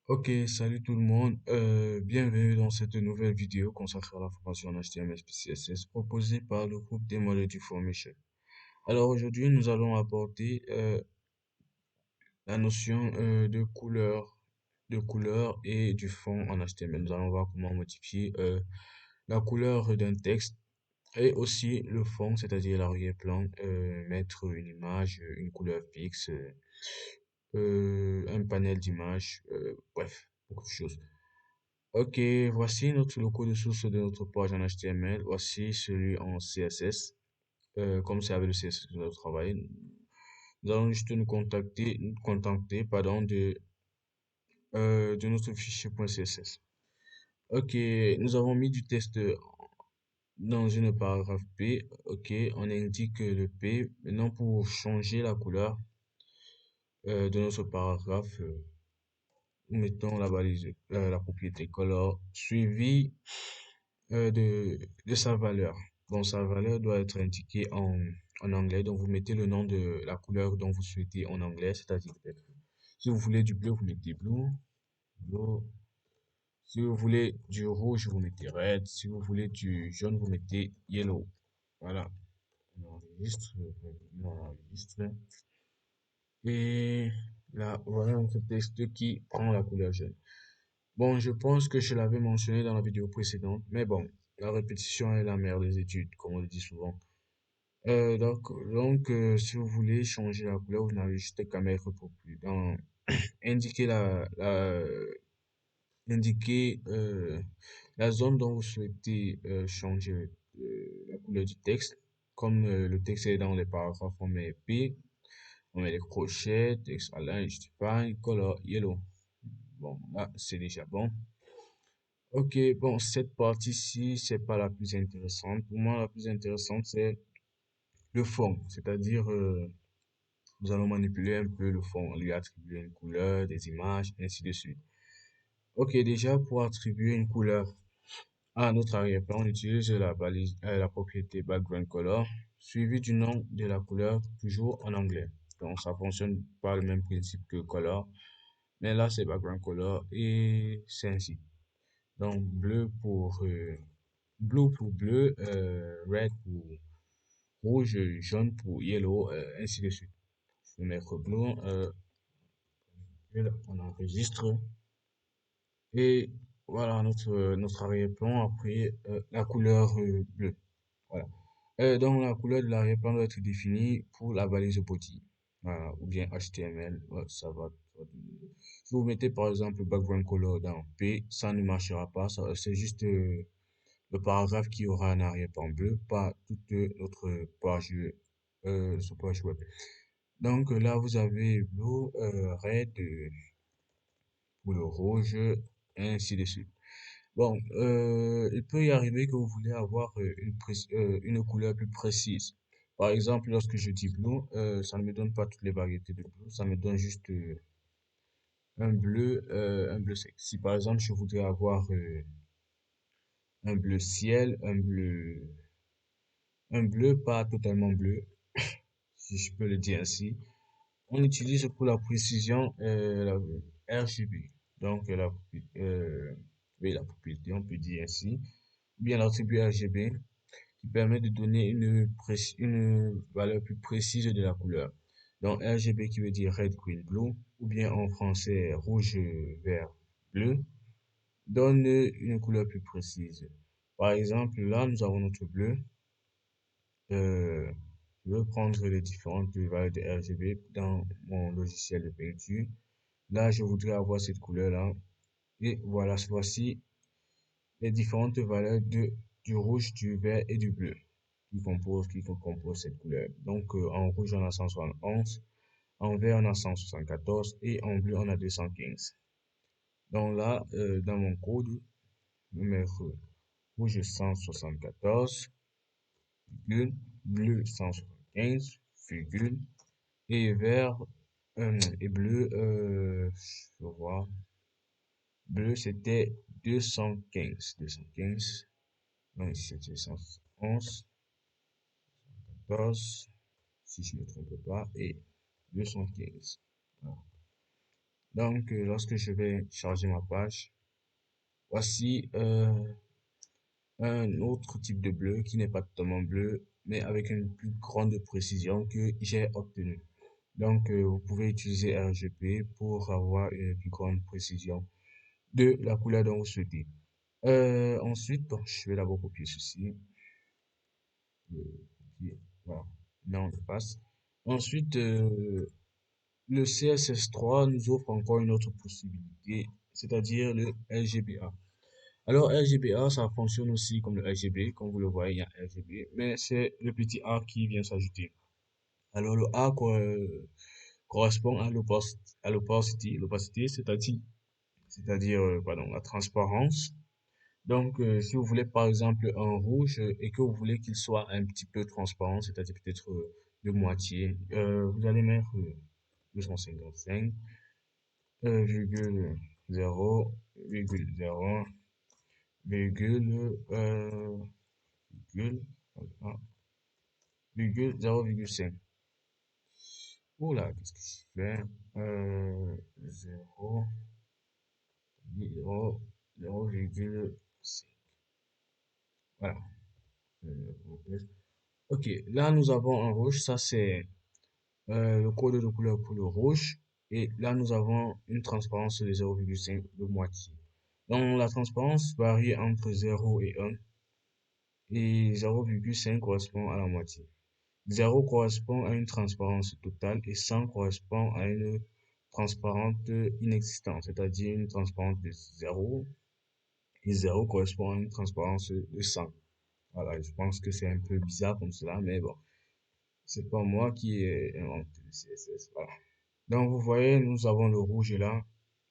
Ok, salut tout le monde. Bienvenue dans cette nouvelle vidéo consacrée à la formation en HTML CSS proposée par le groupe des modèles du Formation. Alors aujourd'hui, nous allons aborder la notion de couleur et du fond en HTML. Nous allons voir comment modifier la couleur d'un texte et aussi le fond, c'est-à-dire l'arrière-plan, mettre une image, une couleur fixe, un panel d'images, bref, beaucoup de choses. Ok, voici le code source de notre page en HTML. Voici celui en CSS. Comme c'est avec le CSS que nous allons travailler, nous allons juste nous contenter, pardon, de notre fichier .css. Ok, nous avons mis du texte dans une paragraphe P. Ok, on indique le P. Maintenant, pour changer la couleur de notre paragraphe, nous mettons la balise, la propriété color suivie de sa valeur. Bon, sa valeur doit être indiquée en anglais. Donc, vous mettez le nom de la couleur dont vous souhaitez en anglais, c'est-à-dire peut-être, si vous voulez du bleu, vous mettez blue, blue. Si vous voulez du rouge, vous mettez red. Si vous voulez du jaune, vous mettez yellow. Voilà. On enregistre, on enregistre. Et là, voilà notre texte qui prend la couleur jaune. Bon, je pense que je l'avais mentionné dans la vidéo précédente, mais bon, la répétition est la mère des études, comme on le dit souvent. Si vous voulez changer la couleur, vous n'avez juste qu'à mettre pour plus. Indiquer indiquer la zone dont vous souhaitez changer la couleur du texte. Comme le texte est dans les paragraphes, on met P, on met les crochets, texte align, justify, color, yellow. Bon, là, c'est déjà bon. Ok, bon, cette partie-ci, c'est pas la plus intéressante. Pour moi, la plus intéressante, c'est le fond. C'est-à-dire, nous allons manipuler un peu le fond, lui attribuer une couleur, des images, ainsi de suite. Ok, déjà, pour attribuer une couleur à notre arrière-plan, on utilise la propriété background color, suivi du nom de la couleur, toujours en anglais. Donc, ça fonctionne par le même principe que color, mais là, c'est background color et c'est ainsi. Donc, blue pour bleu, red pour rouge, jaune pour yellow, ainsi de suite. Je vais mettre blue, on enregistre et voilà notre arrière-plan après la couleur bleue. Voilà. Donc la couleur de l'arrière-plan doit être définie pour la balise body. Voilà, ou bien HTML, ouais, ça va si vous mettez par exemple background color dans P, ça ne marchera pas. C'est juste le paragraphe qui aura un arrière-plan bleu, pas toute notre page web. Donc là, vous avez blue, red, pour le rouge, et ainsi de suite. Bon, il peut y arriver que vous voulez avoir une couleur plus précise. Par exemple, lorsque je dis bleu, ça ne me donne pas toutes les variétés de bleu, ça me donne juste un bleu sec. Si par exemple je voudrais avoir un bleu ciel, un bleu pas totalement bleu, si je peux le dire ainsi, on utilise pour la précision la RGB. Donc oui, la propriété, on peut dire ainsi, ou bien l'attribut RGB qui permet de donner une valeur plus précise de la couleur. Donc RGB qui veut dire red, green, blue, ou bien en français rouge, vert, bleu, donne une couleur plus précise. Par exemple, là, nous avons notre bleu. Euh, je vais prendre les différentes valeurs de RGB dans mon logiciel de peinture. Là, je voudrais avoir cette couleur-là. Et voilà, voici les différentes valeurs du rouge, du vert et du bleu qui composent cette couleur. Donc, en rouge, on a 171, en vert, on a 174 et en bleu, on a 215. Donc là, dans mon code, numéro rouge 174, virgule, bleu 175, virgule, et vert et bleu, je vois, bleu c'était 215, 215, non, c'était 111, 14, si je ne me trompe pas, et 215. Voilà. Donc, lorsque je vais charger ma page, voici un autre type de bleu qui n'est pas totalement bleu, mais avec une plus grande précision que j'ai obtenue. Donc, vous pouvez utiliser RGB pour avoir une plus grande précision de la couleur dont vous souhaitez. Ensuite, bon, je vais d'abord copier ceci. Copier, voilà. Là, on le passe. Ensuite, le CSS3 nous offre encore une autre possibilité, c'est-à-dire le RGBA. Alors, RGBA, ça fonctionne aussi comme le RGB, comme vous le voyez, il y a RGB, mais c'est le petit A qui vient s'ajouter. Alors, le A correspond à l'opacité, c'est-à-dire, pardon, la transparence. Donc, si vous voulez par exemple un rouge et que vous voulez qu'il soit un petit peu transparent, c'est-à-dire peut-être de moitié, vous allez mettre 255, virgule 0, virgule 0, virgule, virgule, ah, virgule 0,5. Oula, qu'est-ce que je fais? 0, 0, 0,5. Voilà. Ok, là nous avons un rouge, ça c'est le code de couleur pour le rouge. Et là nous avons une transparence de 0,5 de moitié. Donc la transparence varie entre 0 et 1 et 0,5 correspond à la moitié. 0 correspond à une transparence totale et 100 correspond à une transparente inexistante, c'est-à-dire une transparence de 0 et 0 correspond à une transparence de 100. Voilà, je pense que c'est un peu bizarre comme cela, mais bon, c'est pas moi qui ai inventé le CSS. Voilà. Donc, vous voyez, nous avons le rouge là,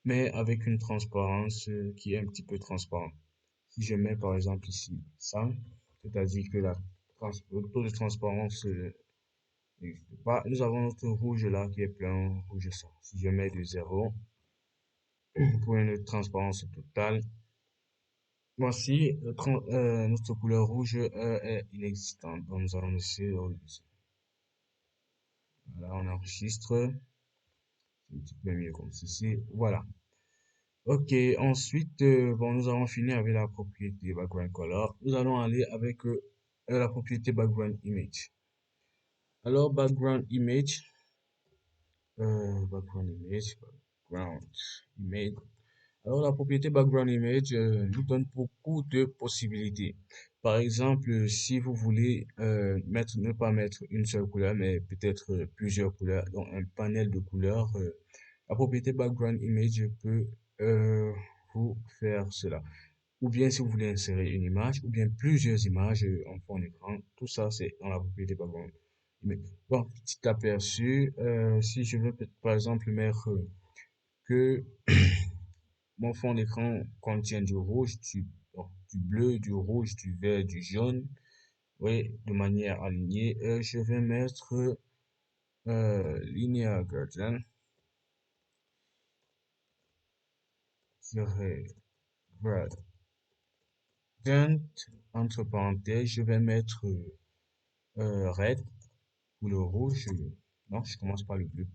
mais avec une transparence qui est un petit peu transparente. Si je mets par exemple ici 100, c'est-à-dire que le taux de transparence n'existe pas, nous avons notre rouge là qui est plein rouge 100. Si je mets de 0 pour une transparence totale, voici notre couleur rouge est inexistante. Donc, nous allons essayer de réduire. Voilà, on enregistre. C'est un petit peu mieux comme ceci. Voilà. Ok, ensuite, bon, nous avons fini avec la propriété background color. Nous allons aller avec la propriété background image. Alors, background image, background image. Alors, la propriété background image nous donne beaucoup de possibilités. Par exemple, si vous voulez ne pas mettre une seule couleur, mais peut-être plusieurs couleurs, donc un panel de couleurs, la propriété background image peut euh, vous faire cela. Ou bien si vous voulez insérer une image, ou bien plusieurs images en fond d'écran, tout ça c'est dans la propriété background image. Bon, petit aperçu, si je veux par exemple mettre que mon fond d'écran contient du rouge, bon, du bleu, du rouge, du vert, du jaune, oui, de manière alignée, je vais mettre linear gradient, gradient, entre parenthèses, je vais mettre red pour le rouge. Non, je commence par le bleu.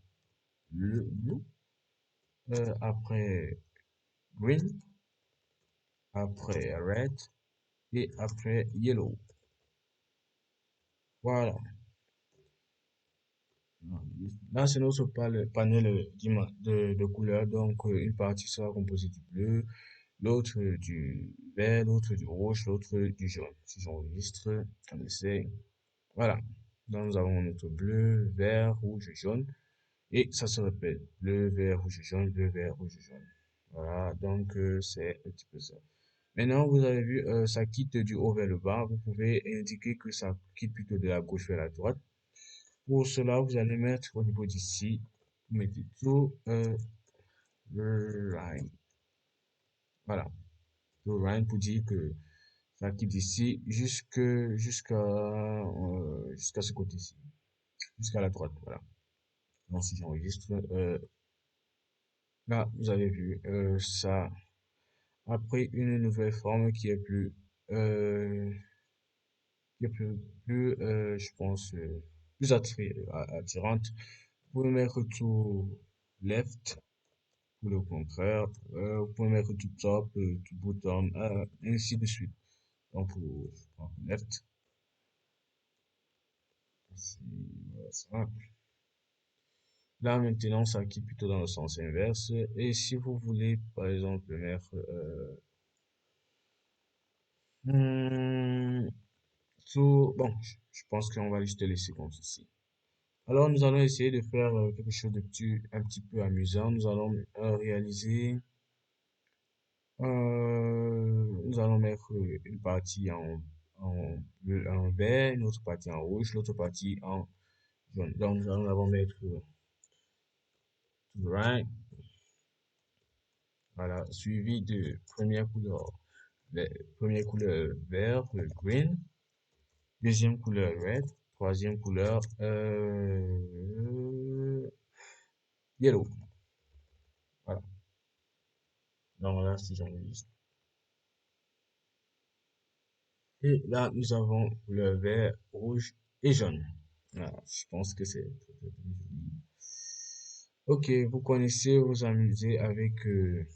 Le bleu, après green, après red et après yellow. Voilà. Là, c'est notre panel de couleurs. Donc, une partie sera composée du bleu, l'autre du vert, l'autre du rouge, l'autre du jaune. Si j'enregistre, on essaie. Voilà. Donc, nous avons notre bleu, vert, rouge, jaune. Et ça se répète. Bleu, vert, rouge, jaune, bleu, vert, rouge, jaune. Voilà. Donc, c'est un petit peu ça. Maintenant, vous avez vu, ça quitte du haut vers le bas. Vous pouvez indiquer que ça quitte plutôt de la gauche vers la droite. Pour cela, vous allez mettre au niveau d'ici, vous mettez tout line. Voilà, tout line pour dire que ça quitte d'ici jusqu'à ce côté-ci, jusqu'à la droite. Voilà. Donc, si j'enregistre, là, vous avez vu, ça a pris une nouvelle forme euh, qui est je pense, plus attirante. Vous pouvez mettre tout left ou le contraire. Vous pouvez mettre tout top, tout bottom, ainsi de suite. Donc, pour left, ici, voilà ça. Là, maintenant, ça qui plutôt dans le sens inverse. Et si vous voulez, par exemple, mettre hmm, bon, je pense qu'on va juste laisser comme ceci. Alors, nous allons essayer de faire quelque chose de un petit peu amusant. Nous allons réaliser, nous allons mettre une partie en vert, une autre partie en rouge, l'autre partie en jaune. Donc, nous allons d'abord mettre right, voilà, suivi de première couleur vert, le green, deuxième couleur red, troisième couleur yellow. Voilà. Donc là, si j'enregistre. Et là, nous avons le vert, rouge et jaune. Voilà, je pense que c'est très, très, très joli. Ok, vous connaissez, vous amusez avec le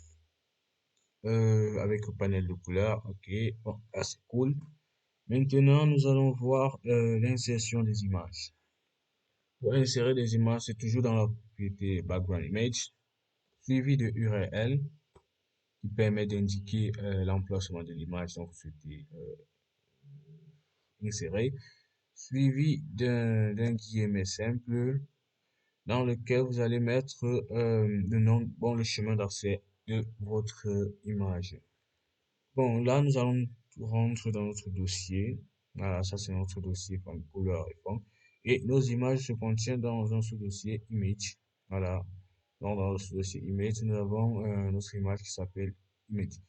panel de couleurs. Ok, bon, là c'est cool. Maintenant, nous allons voir l'insertion des images. Pour insérer des images, c'est toujours dans la propriété background image, suivi de URL qui permet d'indiquer l'emplacement de l'image dont vous souhaitez insérer, suivi d'un guillemet simple dans lequel vous allez mettre le nom, bon, le chemin d'accès de votre image. Bon, là, nous allons rentrer dans notre dossier. Voilà, ça c'est notre dossier comme couleur et fond. Et nos images se contiennent dans un sous-dossier image. Voilà. Donc, dans le sous-dossier image, nous avons notre image qui s'appelle image.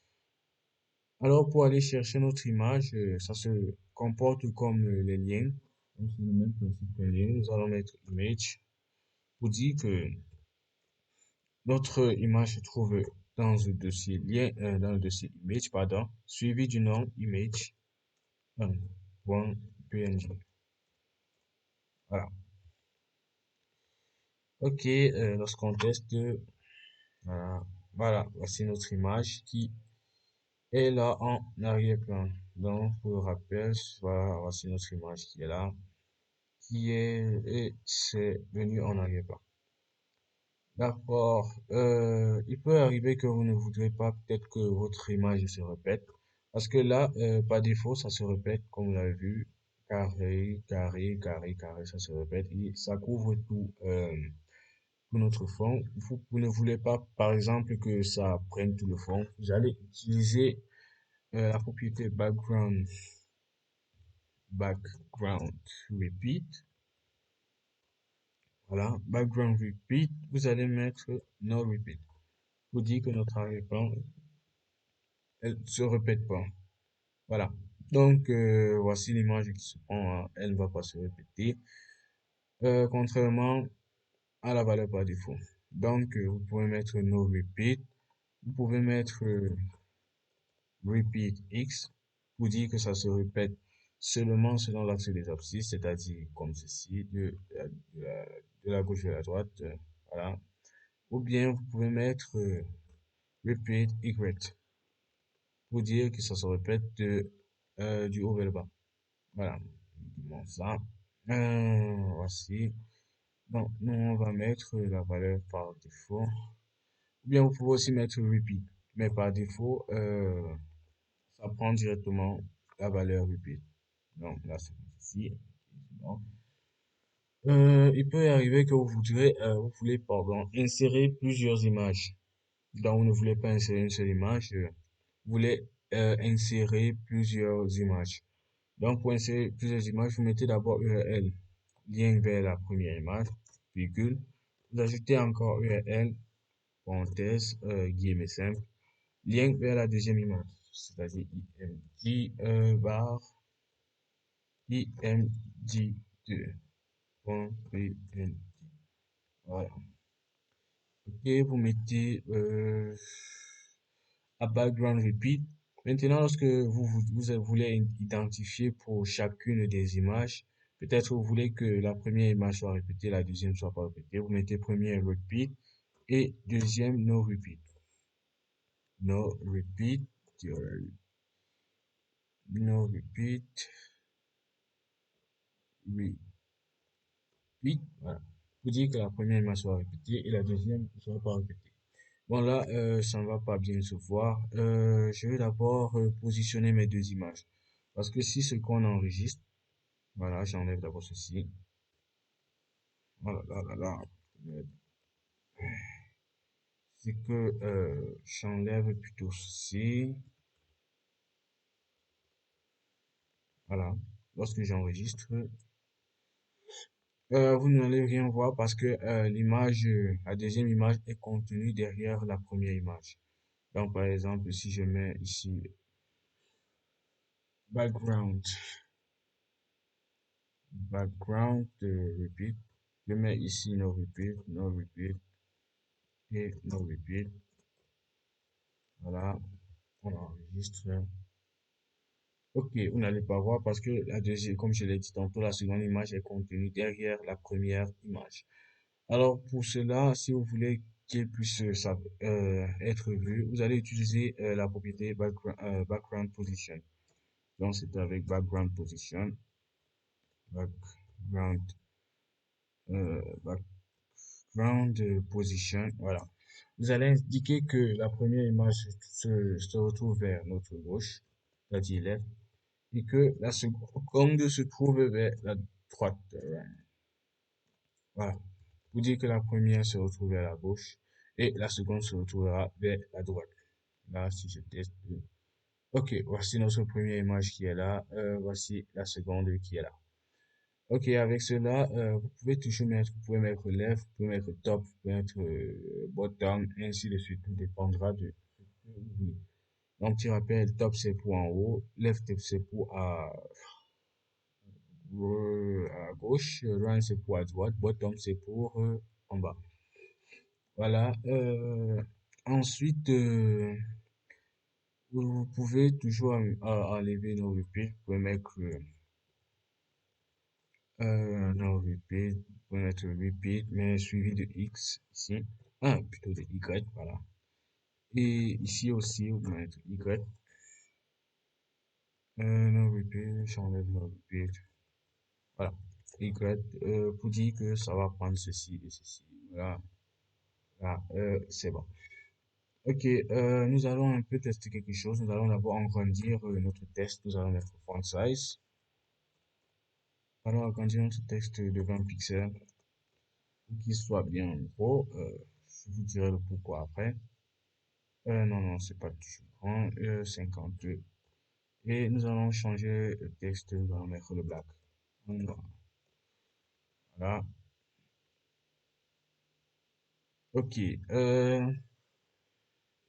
Alors, pour aller chercher notre image, ça se comporte comme les liens. Donc, c'est le même principe qu'un lien. Nous allons mettre image pour dire que notre image se trouve dans le dossier lien, dans le dossier image, pardon, suivi du nom image. Point PNG. Voilà. Ok, lorsqu'on teste, voilà, voilà, voici notre image qui est là en arrière-plan. Donc, pour le rappel, voilà, voici notre image qui est là, et c'est venu en arrière-plan. D'accord. Il peut arriver que vous ne voudrez pas peut-être que votre image se répète. Parce que là, par défaut, ça se répète, comme vous l'avez vu. Carré, carré, carré, carré, ça se répète. Et ça couvre tout notre fond. Vous ne voulez pas, par exemple, que ça prenne tout le fond. Vous allez utiliser la propriété background repeat. Voilà, background repeat. Vous allez mettre no repeat pour dire que notre arrière-plan elle se répète pas. Voilà. Donc, voici l'image qui se prend, elle ne va pas se répéter, contrairement à la valeur par défaut. Donc, vous pouvez mettre no repeat, vous pouvez mettre repeat x pour dire que ça se répète seulement selon l'axe des abscisses, c'est-à-dire comme ceci, de la gauche vers la droite, voilà. Ou bien vous pouvez mettre repeat y pour dire que ça se répète du haut vers le bas. Voilà. Bon, ça. Voici. Donc, nous, on va mettre la valeur par défaut. Ou bien, vous pouvez aussi mettre repeat. Mais par défaut, ça prend directement la valeur repeat. Donc, là, c'est ici. Donc, il peut arriver que vous voulez, pardon, insérer plusieurs images. Donc, vous ne voulez pas insérer une seule image. Vous voulez insérer plusieurs images. Donc, pour insérer plusieurs images, vous mettez d'abord URL, lien vers la première image, virgule. Vous ajoutez encore URL, parenthèse, guillemets simple, lien vers la deuxième image, c'est-à-dire img bar img2.png. Voilà. Ok, vous mettez à background repeat. Maintenant, lorsque vous voulez identifier pour chacune des images, peut-être vous voulez que la première image soit répétée, la deuxième soit pas répétée. Vous mettez première repeat Et deuxième, no repeat. No repeat, no repeat, repeat, voilà. Pour dire que la première image soit répétée et la deuxième ne soit pas répétée. Bon là, ça ne va pas bien se voir. Je vais d'abord positionner mes deux images. Parce que si ce qu'on enregistre, voilà, j'enlève d'abord ceci. Voilà, là, là, là. C'est que j'enlève plutôt ceci. Voilà. Lorsque j'enregistre, vous n'allez rien voir parce que l'image, la deuxième image est contenue derrière la première image. Donc, par exemple, si je mets ici background, background, repeat, je mets ici no repeat et no repeat. Voilà, on enregistre. Ok, vous n'allez pas voir parce que la deuxième, comme je l'ai dit tantôt, la seconde image est contenue derrière la première image. Alors, pour cela, si vous voulez qu'il puisse être vu, vous allez utiliser la propriété background position. Donc, c'est avec background position, background, background position, voilà. Vous allez indiquer que la première image se retrouve vers notre gauche, c'est-à-dire left, et que la seconde se trouve vers la droite. Voilà. Vous dire que la première se retrouve vers la gauche et la seconde se retrouvera vers la droite. Là, si je teste. Ok, voici notre première image qui est là. Voici la seconde qui est là. Ok, avec cela, vous pouvez toujours mettre, vous pouvez mettre left, vous pouvez mettre top, vous pouvez mettre bottom, et ainsi de suite. Tout dépendra de ce que vous voulez. Donc, tu rappelles, top c'est pour en haut, left c'est pour à gauche, right c'est pour à droite, bottom c'est pour en bas. Voilà. Ensuite, vous pouvez toujours enlever nos repeats. Vous pouvez mettre no repeat. Vous pouvez mettre repeat, mais suivi de X ici. Ah, plutôt de Y, voilà. Et ici aussi, vous pouvez mettre Y. No repeat, j'enlève no repeat. Voilà. Y, pour dire que ça va prendre ceci et ceci. Voilà. Voilà, c'est bon. Ok, nous allons un peu tester quelque chose. Nous allons d'abord agrandir notre test. Nous allons mettre font size. Alors, agrandir notre texte de 20 pixels pour qu'il soit bien gros. Je vous dirai le pourquoi après. Non, non, c'est pas toujours grand. 52. Et nous allons changer le texte. Nous allons mettre le black. Voilà. Ok.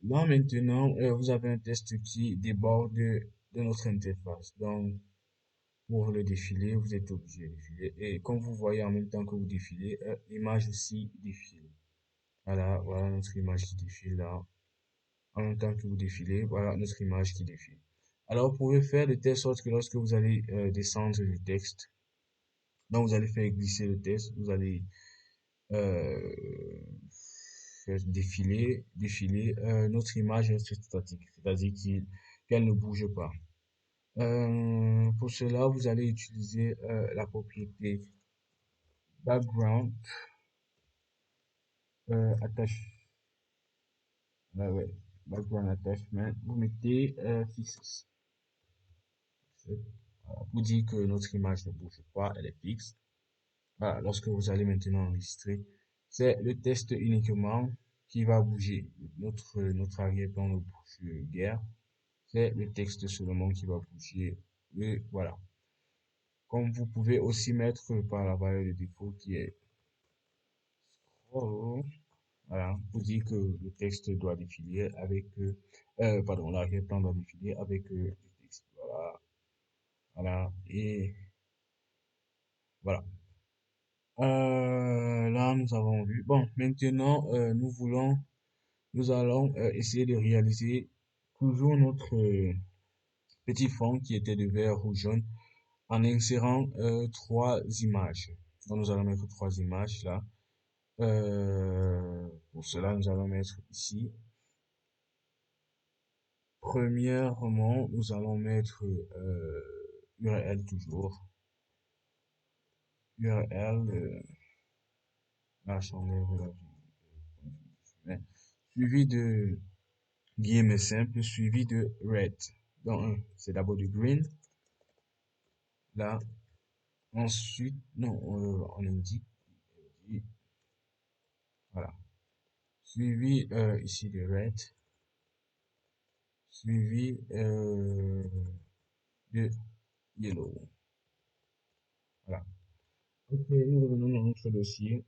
Là maintenant, vous avez un texte qui déborde de notre interface. Donc, pour le défiler, vous êtes obligé de défiler. Et comme vous voyez en même temps que vous défilez, l'image aussi défile. Voilà, voilà notre image qui défile là. En même temps que vous défilez, voilà notre image qui défile. Alors, vous pouvez faire de telle sorte que lorsque vous allez descendre le texte, donc vous allez faire glisser le texte, vous allez euh, faire défiler, notre image reste statique, c'est-à-dire qu'elle ne bouge pas. Pour cela, vous allez utiliser la propriété background attache, ouais, background attachment. Vous mettez fixes. Voilà, pour dire que notre image ne bouge pas, elle est fixe. Voilà, lorsque vous allez maintenant enregistrer, c'est le test uniquement qui va bouger. Notre arrière-plan ne bouge guère. C'est le texte seulement qui va bouger. Et voilà. Comme vous pouvez aussi mettre par la valeur de défaut qui est scroll. Voilà, pour dire que le texte doit défiler avec, pardon, l'arrière-plan doit défiler avec le texte. Voilà, voilà, et voilà. Là, nous avons vu. Bon, maintenant, nous allons essayer de réaliser toujours notre petit fond qui était de vert, rouge, jaune en insérant trois images. Donc, nous allons mettre trois images là. Pour cela, nous allons mettre ici. Premièrement, nous allons mettre URL toujours. URL, là, j'enlève la suivi de guillemets simples, suivi de red. Donc, c'est d'abord du green. Là, ensuite, non, on indique, voilà. Suivi ici de red, suivi de yellow. Voilà. Ok, nous revenons dans notre dossier.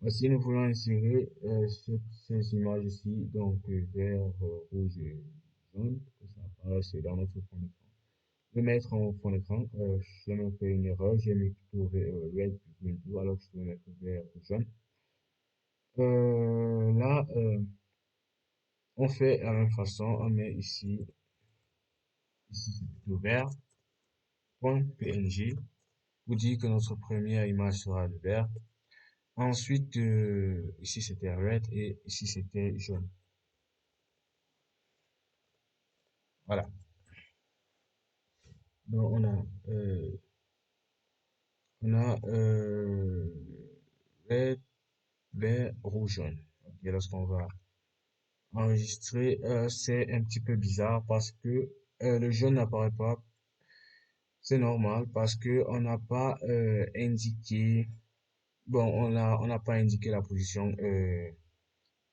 Voici, nous voulons insérer ces images ici, donc vert, rouge et jaune, que ça apparaisse dans notre fond d'écran. Je vais mettre en fond d'écran, je vais me faire une erreur, j'ai mis plutôt red green blue, alors que je vais mettre vert ou jaune. Là, on fait la même façon, on met ici, c'est plutôt vert, .png, pour dire que notre première image sera le vert. Ensuite, ici c'était red et ici c'était jaune. Voilà. Donc on a red, vert, rouge, jaune. Et lorsqu'on va enregistrer, c'est un petit peu bizarre parce que le jaune n'apparaît pas. C'est normal parce que on n'a pas indiqué, bon, on n'a pas indiqué la position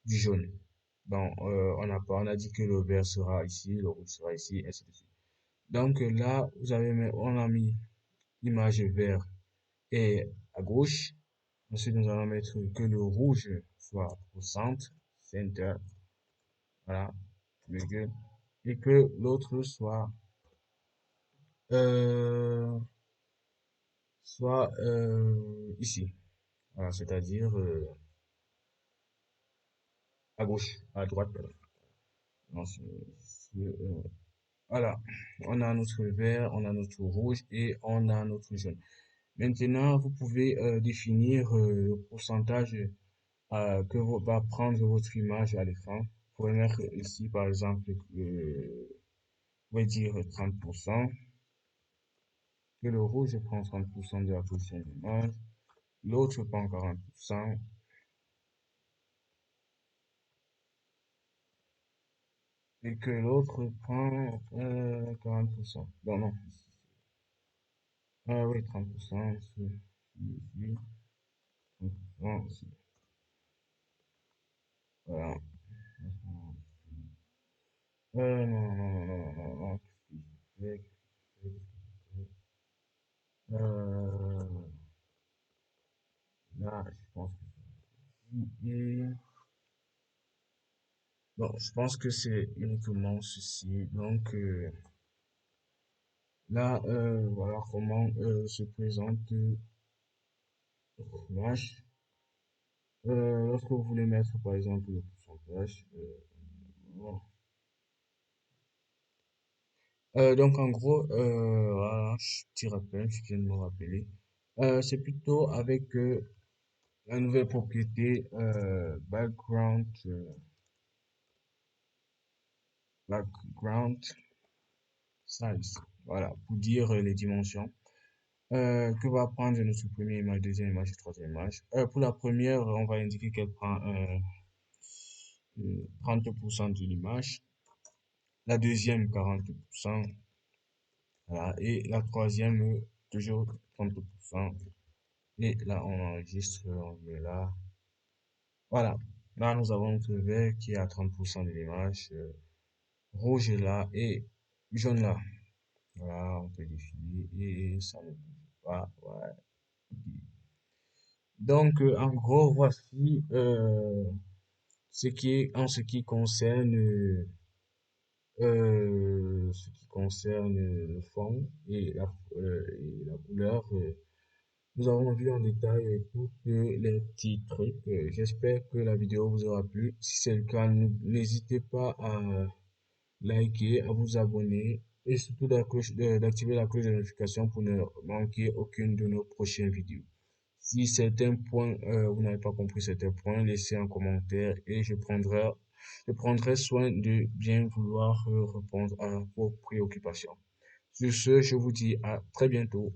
du jaune. Bon, on a dit que le vert sera ici, le rouge sera ici, ainsi de suite. Donc là, on a mis l'image vert et à gauche. Ensuite, nous allons mettre que le rouge soit au centre, center, voilà, virgule, et que l'autre euh, soit ici, voilà, c'est-à-dire à gauche, à droite, pardon. Non, voilà, on a notre vert, on a notre rouge et on a notre jaune. Maintenant, vous pouvez définir le pourcentage va prendre votre image à l'écran. Vous pouvez mettre ici, par exemple, on va dire 30%, que le rouge prend 30% de la position de l'image, l'autre prend 40%, et que l'autre prend 40%. Non, non. Ah oui, 30%, ici, 30%, ici. Voilà. Non, non, non, non, non, non. Qu'est-ce que je fais? Là, je pense que bon, je pense que c'est uniquement ceci. Donc là, voilà comment se présente l'image. Lorsque vous voulez mettre par exemple le pourcentage, voilà. Donc en gros, voilà, petit rappel, je viens de me rappeler. C'est plutôt avec la nouvelle propriété background size. Voilà, pour dire les dimensions. Que va prendre notre première image, deuxième image et troisième image. Pour la première, on va indiquer qu'elle prend 30% de l'image, la deuxième 40%, voilà, et la troisième toujours 30%. Et là, on enregistre, on met là. Voilà, là, nous avons notre vert qui est à 30% de l'image, rouge est là et jaune là. Voilà, on peut défiler et ça ne bouge pas. Ouais. Donc, en gros, voici en ce qui concerne le fond et la couleur. Nous avons vu en détail tous les petits trucs. J'espère que la vidéo vous aura plu. Si c'est le cas, n'hésitez pas à liker, à vous abonner et surtout d'activer la cloche de notification pour ne manquer aucune de nos prochaines vidéos. Si certains points, vous n'avez pas compris certains points, laissez un commentaire et je prendrai soin de bien vouloir répondre à vos préoccupations. Sur ce, je vous dis à très bientôt.